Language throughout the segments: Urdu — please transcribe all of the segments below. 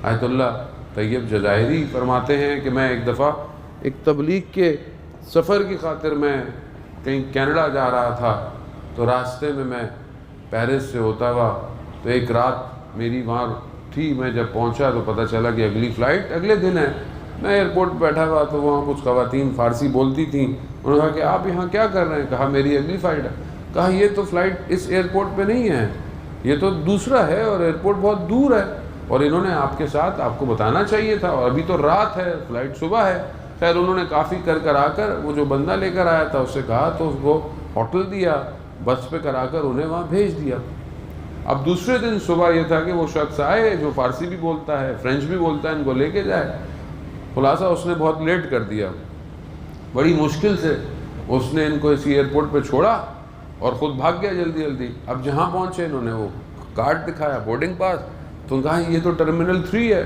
آیت اللہ طیب جزائری فرماتے ہیں کہ میں ایک دفعہ ایک تبلیغ کے سفر کی خاطر میں کہیں کینیڈا جا رہا تھا، تو راستے میں پیرس سے ہوتا ہوا تو ایک رات میری وہاں تھی، میں جب پہنچا تو پتہ چلا کہ اگلی فلائٹ اگلے دن ہے۔ میں ایئرپورٹ بیٹھا ہوا تو وہاں کچھ خواتین فارسی بولتی تھیں، انہوں نے کہا کہ آپ یہاں کیا کر رہے ہیں؟ کہا میری اگلی فلائٹ ہے۔ کہا یہ تو فلائٹ اس ایئرپورٹ پہ نہیں ہے، یہ تو دوسرا ہے اور ایئرپورٹ بہت دور ہے، اور انہوں نے آپ کے ساتھ آپ کو بتانا چاہیے تھا، اور ابھی تو رات ہے، فلائٹ صبح ہے۔ خیر انہوں نے کافی کر آ کر وہ جو بندہ لے کر آیا تھا اس سے کہا تو اس کو ہوٹل دیا، بس پہ کرا کر انہیں وہاں بھیج دیا۔ اب دوسرے دن صبح یہ تھا کہ وہ شخص آئے جو فارسی بھی بولتا ہے، فرینچ بھی بولتا ہے، ان کو لے کے جائے۔ خلاصہ اس نے بہت لیٹ کر دیا، بڑی مشکل سے اس نے ان کو اسی ایئرپورٹ پہ چھوڑا اور خود بھاگ گیا جلدی۔ اب جہاں پہنچے انہوں نے وہ کارڈ دکھایا، بورڈنگ پاس، تو کہا یہ تو ٹرمینل 3 ہے،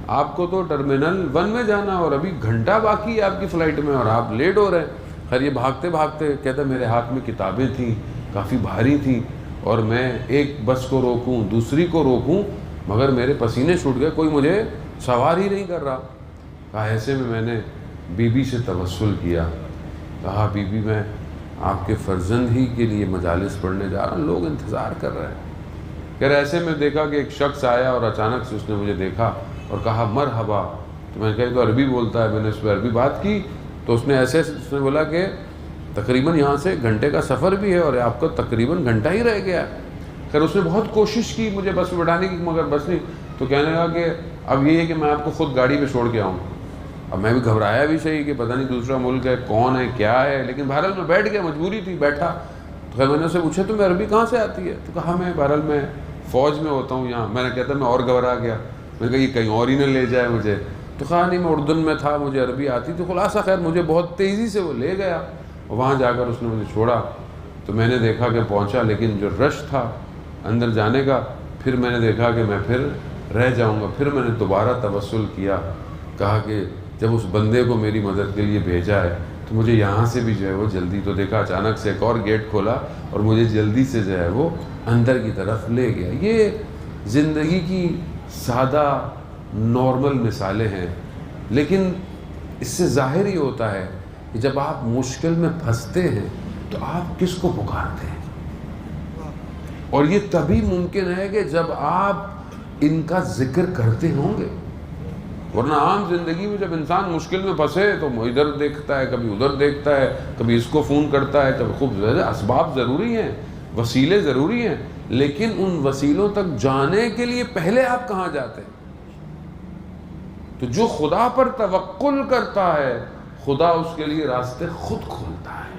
آپ کو تو ٹرمینل 1 میں جانا اور ابھی گھنٹہ باقی ہے آپ کی فلائٹ میں اور آپ لیٹ ہو رہے ہیں۔ خیر یہ بھاگتے بھاگتے کہتا میرے ہاتھ میں کتابیں تھیں، کافی بھاری تھیں، اور میں ایک بس کو روکوں دوسری کو روکوں مگر میرے پسینے چھوٹ گئے، کوئی مجھے سوار ہی نہیں کر رہا۔ کہا ایسے میں نے بی بی سے توسل کیا، کہا بی بی میں آپ کے فرزند ہی کے لیے مجالس پڑھنے جا رہا ہوں، لوگ انتظار کر رہے ہیں۔ کہ ایسے میں دیکھا کہ ایک شخص آیا اور اچانک سے اس نے مجھے دیکھا اور کہا مرحبا، تو میں نے کہا تو عربی بولتا ہے، میں نے اس پہ عربی بات کی تو اس نے ایسے اس نے بولا کہ تقریباً یہاں سے گھنٹے کا سفر بھی ہے اور آپ کو تقریباً گھنٹہ ہی رہ گیا ہے۔ خیر اس نے بہت کوشش کی مجھے بس میں بٹھانے کی مگر بس نہیں، تو کہنے لگا کہ اب یہ ہے کہ میں آپ کو خود گاڑی پہ چھوڑ کے آؤں۔ اب میں بھی گھبرایا بھی صحیح کہ پتہ نہیں دوسرا ملک ہے، کون ہے کیا ہے، لیکن بہرحال میں بیٹھ گیا، مجبوری تھی بیٹھا۔ تو خیر میں نے اسے پوچھا تمہیں عربی کہاں سے آتی ہے؟ تو کہا میں بہرحال میں فوج میں ہوتا ہوں یہاں۔ میں نے کہتا میں اور گھبرا گیا، میں نے کہا یہ کہیں اور ہی نہ لے جائے مجھے۔ تو کہا نہیں میں اردن میں تھا، مجھے عربی آتی۔ تو خلاصہ خیر مجھے بہت تیزی سے وہ لے گیا، وہاں جا کر اس نے مجھے چھوڑا۔ تو میں نے دیکھا کہ پہنچا، لیکن جو رش تھا اندر جانے کا، پھر میں نے دیکھا کہ میں پھر رہ جاؤں گا۔ پھر میں نے دوبارہ توسل کیا، کہا کہ جب اس بندے کو میری مدد کے لیے بھیجا ہے تو مجھے یہاں سے بھی جو ہے وہ جلدی، تو دیکھا اچانک سے ایک اور گیٹ کھولا اور مجھے جلدی سے جو ہے وہ اندر کی طرف لے گیا۔ یہ زندگی کی سادہ نارمل مثالیں ہیں، لیکن اس سے ظاہر ہی ہوتا ہے کہ جب آپ مشکل میں پھنستے ہیں تو آپ کس کو پکارتے ہیں، اور یہ تبھی ممکن ہے کہ جب آپ ان کا ذکر کرتے ہوں گے، ورنہ عام زندگی میں جب انسان مشکل میں پھنسے تو وہ ادھر دیکھتا ہے، کبھی ادھر دیکھتا ہے، کبھی اس کو فون کرتا ہے، کبھی خوب اسباب ضروری ہیں، وسیلے ضروری ہیں، لیکن ان وسیلوں تک جانے کے لیے پہلے آپ کہاں جاتے ہیں؟ تو جو خدا پر توکل کرتا ہے خدا اس کے لیے راستے خود کھولتا ہے۔